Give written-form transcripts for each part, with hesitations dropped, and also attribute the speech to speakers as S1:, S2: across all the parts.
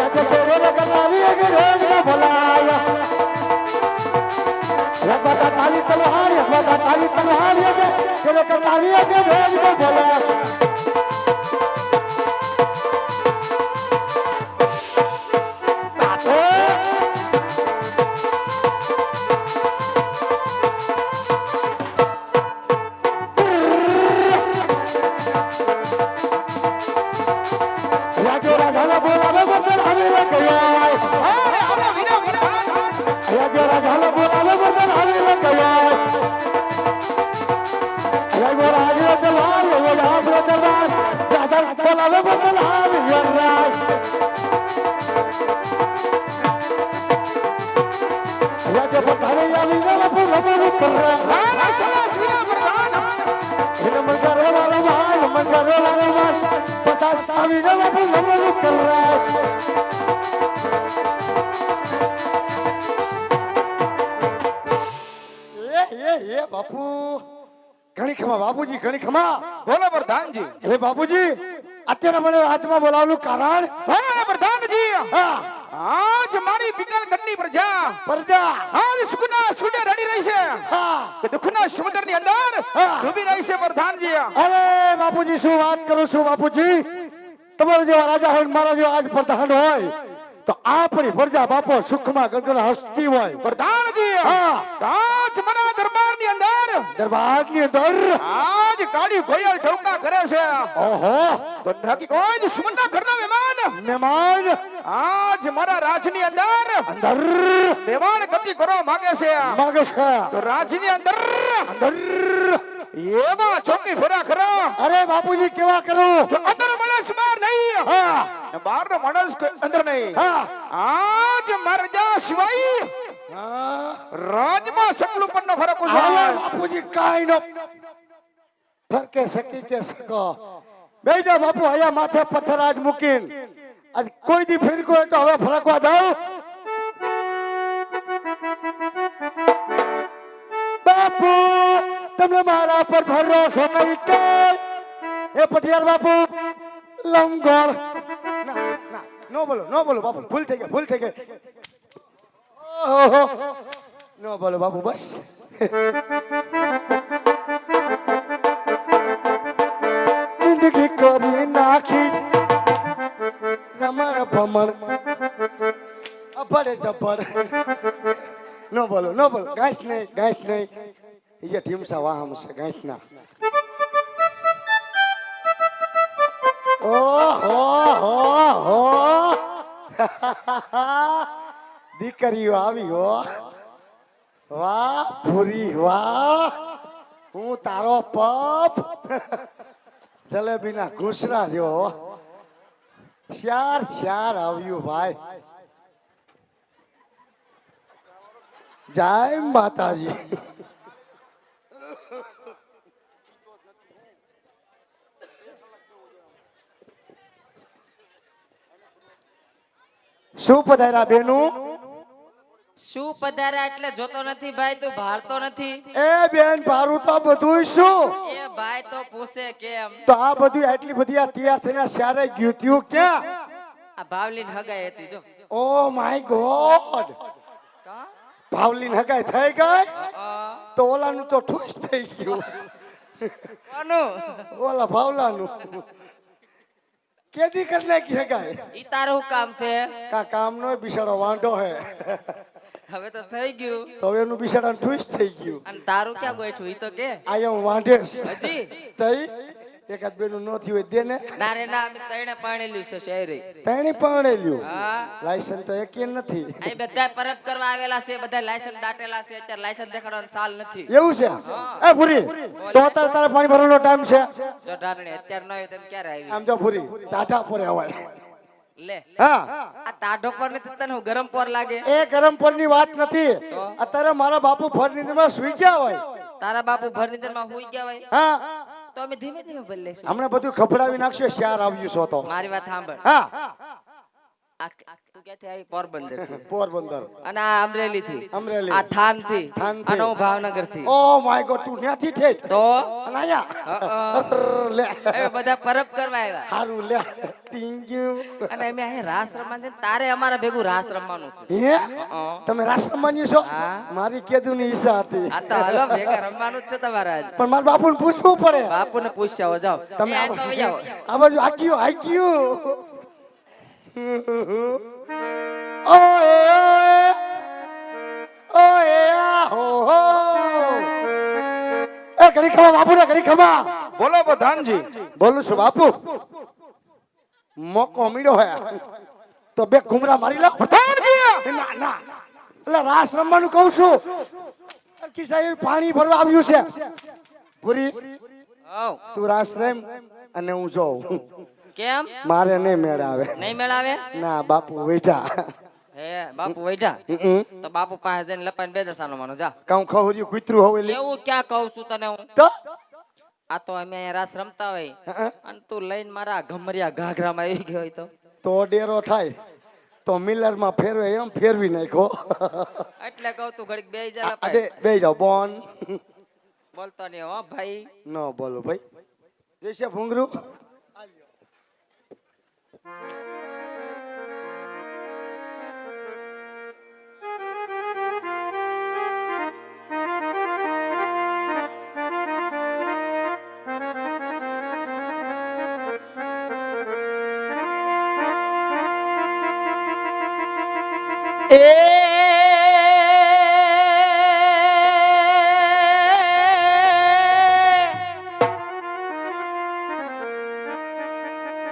S1: या के तेरे कतारी के रोज का भलाया या बता काली तलवार या बता काली तलवार या के तेरे कतारी के रोज का भलाया बापू घणी खमा बापूजी घणी खमा
S2: बोलो प्रधानजी
S1: हे बापूजी અત્યારે મને રાજમાં બોલાવવાનું કારણ
S2: बोलो प्रधानजी
S1: હા
S2: आज मारी बिकल गन्नी प्रजा
S1: પ્રજા
S2: आज सुखना सुडे रड़ी रही છે
S1: હા
S2: કે દુખના સમુદ્ર ની અંદર ડૂબી રહી છે પ્રધાનજી
S1: અરે બાપુજી શું વાત કરું છું બાપુજી તમારો જેવા રાજા હોય મારા જેવા આજ પ્રધાન હોય તો આપણી પ્રજા બાપો સુખમાં ગગન હસતી હોય
S2: પ્રધાનજી
S1: હા
S2: આજ મારા દરબાર ની અંદર
S1: દરબારની અંદર
S2: આજ કાળી ગોયલ ઢોકા કરે છે
S1: ઓહો
S2: તો નકી કોઈ દુશ્મનના ઘરના મહેમાન
S1: મહેમાન
S2: આજ મારા રાજની અંદર
S1: અંદર
S2: મહેમાન ગતિ કરવા માંગે છે
S1: માગે છે
S2: તો રાજની અંદર
S1: અંદર
S2: એવા ચોકી ફેરા કરો
S1: અરે બાપુજી કેવા કરું
S2: તો અંદર માણસ બહાર નહીં
S1: હા
S2: ને બહાર નો માણસ અંદર નહીં
S1: હા
S2: આજ મરજા સિવાય
S1: હા
S2: રાજમાં સકલું પણ ન ફરક
S1: હવે
S2: છે
S1: બાપુજી કાઈ નો ફરકે સકી કે સકો બેજા બાપુ આયા માથે પથ્થર આજ મૂકીન આજ કોઈ દી ફિરકો હોય તો હવે ફરકવા દઉં બાપુ તમને મારા પર ભરોસો નહીં કે એ પટિયાર બાપુ લંગોળ ના ના નો બોલો બાપુ ભૂલ થઈ ગઈ ઓહો નો બોલો બાપુ બસ જિંદગી કરી નાખી રમણ ભમણ અભડે જભડ નો બોલો ગાંઠ નહીં એ ઢીમસા વાહમ છે ગાંઠ ના ઓહો દીકરીઓ આવી હો વાહ ભૂરી વાહ હું તારો પપ જલેબી ના ઘૂસરા જો ચાર આવ્યું ભાઈ જય માતાજી શું પધાર્યા બેનું
S3: શું પધારા એટલે જોતો નથી ભાઈ તું ભારતો નથી
S1: એ બેન ભારું તો બધું શું
S3: એ ભાઈ તો પૂછે કેમ
S1: તો આ બધું આટલી બધી આ તૈયાર થઈને સારે ગયું થયું ક્યાં
S3: આ ભાવલીન હગાઈ હતી જો
S1: ઓ માય ગોડ
S3: કા
S1: ભાવલીન હગાઈ થઈ ગઈ
S3: અ,
S1: તો ઓલાનું તો ઠુસ થઈ ગયું
S3: કોનું
S1: ઓલા ભાવલાનું કેદી કરી નાખી હગાઈ
S3: ઈ તારું કામ છે
S1: કા કામ નો બિચારો વાંઢો હે
S3: હવે તો થઈ ગયું
S1: તો હવે એનું બિચારાનું ઠુસ થઈ ગયું
S3: અને તારું ક્યાં ગોઠવું ઈ તો કે
S1: આયો વાંઢેસ
S3: હજી
S1: તઈ એકાદ બેનું નો થયું હોય દેને
S3: ના રે ના અમે તણે પાણેલું છે શહેરી
S1: તેણી પરણેલ્યું
S3: હા
S1: લાયસન્સ તો એકે નથી
S3: અહીં બધા પરબ કરવા આવેલા છે બધા લાયસન્સ દાટેલા છે અત્યારે લાયસન્સ દેખાડવાનો સાલ નથી
S1: એવું છે એ ભૂરી તો અત્યારે તારે પાણી ભરવાનો ટાઈમ છે
S3: જો ઢારણે અત્યારે ન આવ્યો તેમ ક્યારે આવી
S1: આમ જો ભૂરી ટાટા પર આવાય
S3: લે
S1: હા
S3: આ ટાઢો પર ને તને હું ગરમ પર લાગે
S1: એ ગરમ પરની વાત નથી અત્યારે મારા બાપુ ફળનીંદમાં સુઈ ગયા હોય
S3: તારા બાપુ ભરનીંદર માં હુઈ ગયા હોય
S1: હા
S3: તો અમે ધીમે ધીમે બદલે છે
S1: હમણાં બધું ખપડાવી નાખશે શાર આવ્યું છો તો
S3: મારી વાત સાંભળ
S1: હા
S3: તું ક્યાંથી આવી? પોરબંદર થી.
S1: પોરબંદર
S3: અને આ અમરેલી થી.
S1: અમરેલી.
S3: આ થાન થી.
S1: થાનથી.
S3: અને હું ભાવનગર થી.
S1: ઓ માય ગોડ, તું ત્યાંથી ઠેઠ
S3: તો
S1: અને અહીંયા લે
S3: એ બધા પરબ કરવા આવ્યા.
S1: હારું લે ટીંગ્યુ.
S3: અને અમે અહીં રાસ રમવાનું છે ને તારે અમારા ભેગું રાસ રમવાનું છે.
S1: હે તમે રાષ્ટ્રમાન્ય છો?
S3: હા.
S1: મારી કેદુની ઈચ્છા હતી.
S3: આ તો હાલો ભેગા રમવાનું જ છે તમારે આજ.
S1: પણ મારા બાપુને પૂછવું પડે.
S3: બાપુને પૂછ્યા જાઓ.
S1: તમે
S3: એ આ તો વહી આવો.
S1: આ બાજુ આગ્યું ઓએ ઓએ આહો હો. એ ઘડી ખમા બાપુ ને ઘડી ખમા.
S2: બોલો પ્રધાનજી.
S1: બોલું છું બાપુ. મોકો મળ્યો હે તો બે ઘુમરા મારી લો.
S2: પ્રધાનજી
S1: ના ના એટલે રાસ રમવાનું કહું છું. કિસાઈ પાણી ભરવા આવ્યું છે. પૂરી
S3: આવ.
S1: તું રાસ રમ અને હું જોઉં.
S3: કેમ
S1: મારે નહીં મેળ આવે.
S3: નહીં મેળાવે?
S1: ના બાપુ વેઠા.
S3: હે બાપુ વૈઠા તો બાપુ પાસે જઈને લપાઈને બેજા સાનો માનો જા.
S1: કાઉ ખવર્યું કૂતરું હોવે લે.
S3: એવું ક્યાં કહું છું તને હું?
S1: તો
S3: આ તો અમે અહીંયા રાસ રમતા હોય અને તું લઈને મારા ઘમરિયા ઘાઘરામાં આવી ગયો હોય
S1: તો ડેરો થાય તો મિલર માં ફેરવે એમ ફેરવી નાખો.
S3: એટલે કહું તું ઘડીક બેહી જા લપાઈ.
S1: અડે બે જાવ બોન.
S3: બોલતો નહીં હો ભાઈ.
S1: ન બોલો ભાઈ. જૈસે ભૂંગરું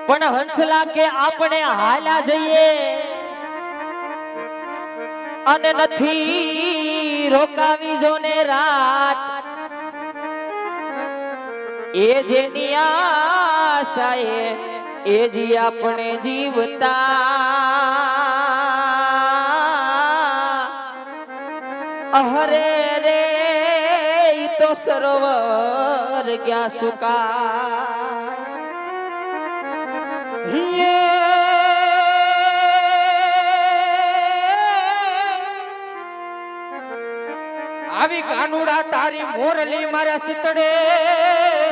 S3: પણ હંસલા કે આપણે હાલા જઈએ અને નથી રોકાવી જો ને રાત એ જેની આશાએ એ જી આપણે જીવતા અહરે રે ઈ તો સરોવર ગયા સુકા
S2: આવી કાનુડા તારી મોરલી મારા સિતડે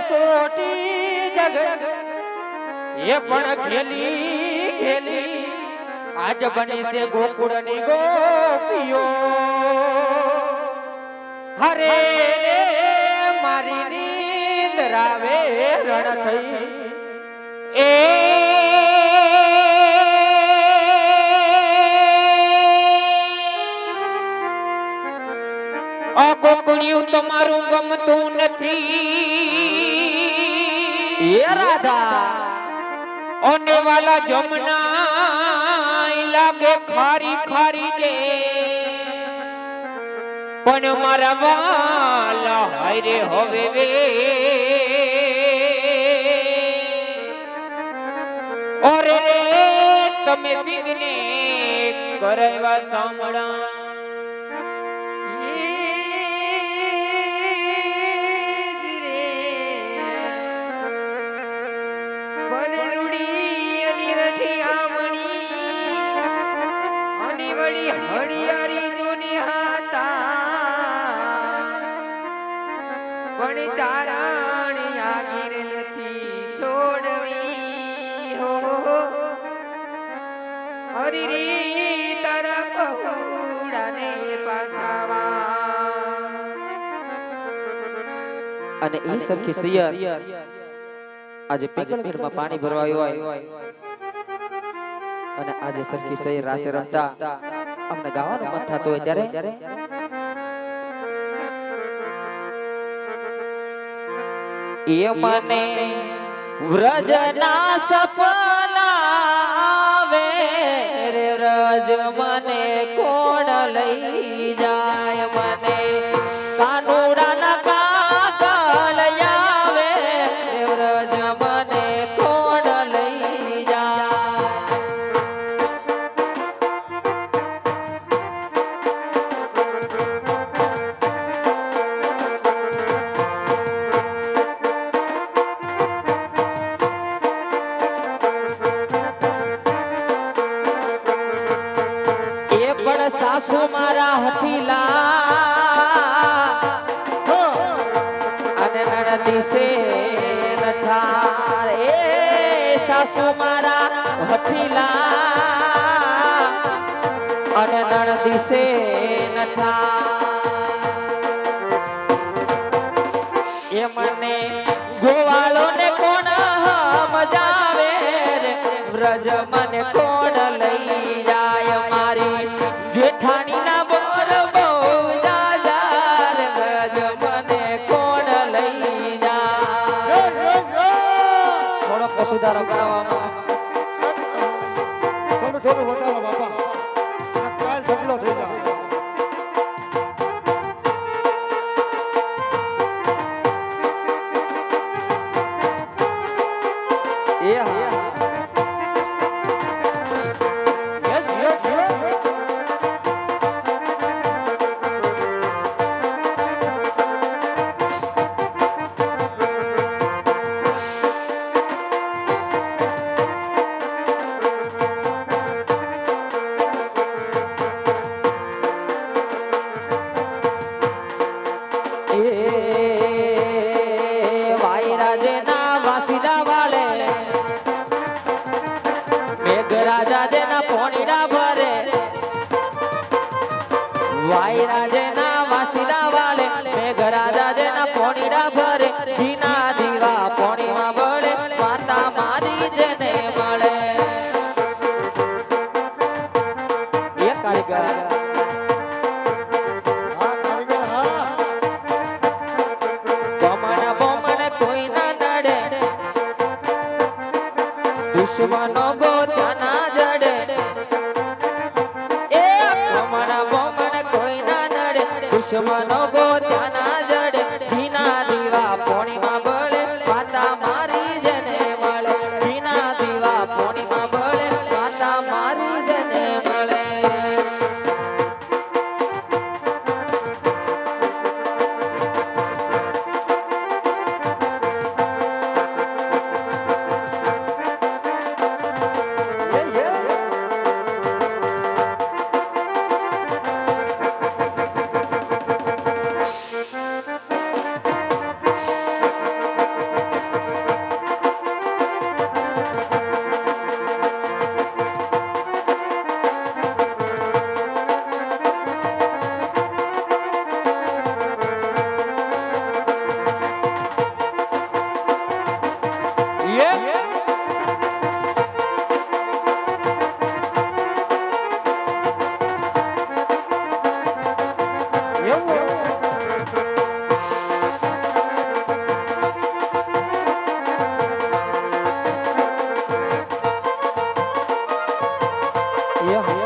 S2: સોટી જગ એ પણ ખેલી ખેલી આજ બની છે ગોકુળની ગોપીઓ હરે રે મારી નીંદ રાવે રણ થઈ એ આ કોકણિયું તમારું ગમતું નથી
S3: એ રાધા
S2: ઓને વાલા જમના લાગે ખારી ખારી જે પણ મારા વાલા હારે હવે વે ઓરે રે તમે વિઘ્ને કરવા સાંભળા
S4: હરિયારી જોની હાતા પણ ચારણ આગીર નથી છોડવી હો હરી તારા પહોળાને પાછાવા
S3: અને એ સરખી સૈયર આજે પેકલગઢમાં પાણી ભરવા આવ્યો અને આજે સરખી સૈયર રાસે રમતા અમને ગાવાનું મન થતું હોય ત્યારે એ મને વ્રજના સપના આવે રે વ્રજ મને કોણ લઈ જાય મને કાનુડાના કાગળ આવે રે વ્રજ મને કોણ લઈ જાય સાસુ મારા હઠીલા અને નણદી છે નઠાર એ સાસુ મારા હઠીલા અને નણદી છે નઠાર એ મને ગોવાળો ને કોણ મજાવે રે વ્રજ મને કોણ લઈ જાય મારી જેઠાણી ના બોર બહુ જાજા રે વ્રજ મને કોણ લઈ જાય થોડોક સુધારો કરવામાં
S1: થોડું થોડું વધારો બાપા આ કાલ ઢગલો થઈ જાય
S3: એ હા વાયરાજના વાસીડા વાલે મેઘરાજા જેના પોણીડા ભરે ઘીના દીવા પોણીમાં બળે માતા મારી જેને મળે એ કારીગર
S1: હા કારીગર હા
S3: બમણ બમણ કોઈ ના નડે દુશ્મનો ગોત્યા ના જડે એ બમણ બમણ કોઈ ના નડે દુશ્મનો ગોત્યા ના જડે ઘીના દીવા પોણીમાં બળે માતા મારી જેને મળે ઘીના દીવા પોણીમાં બળે માતા મારી જેને મળે Yeah.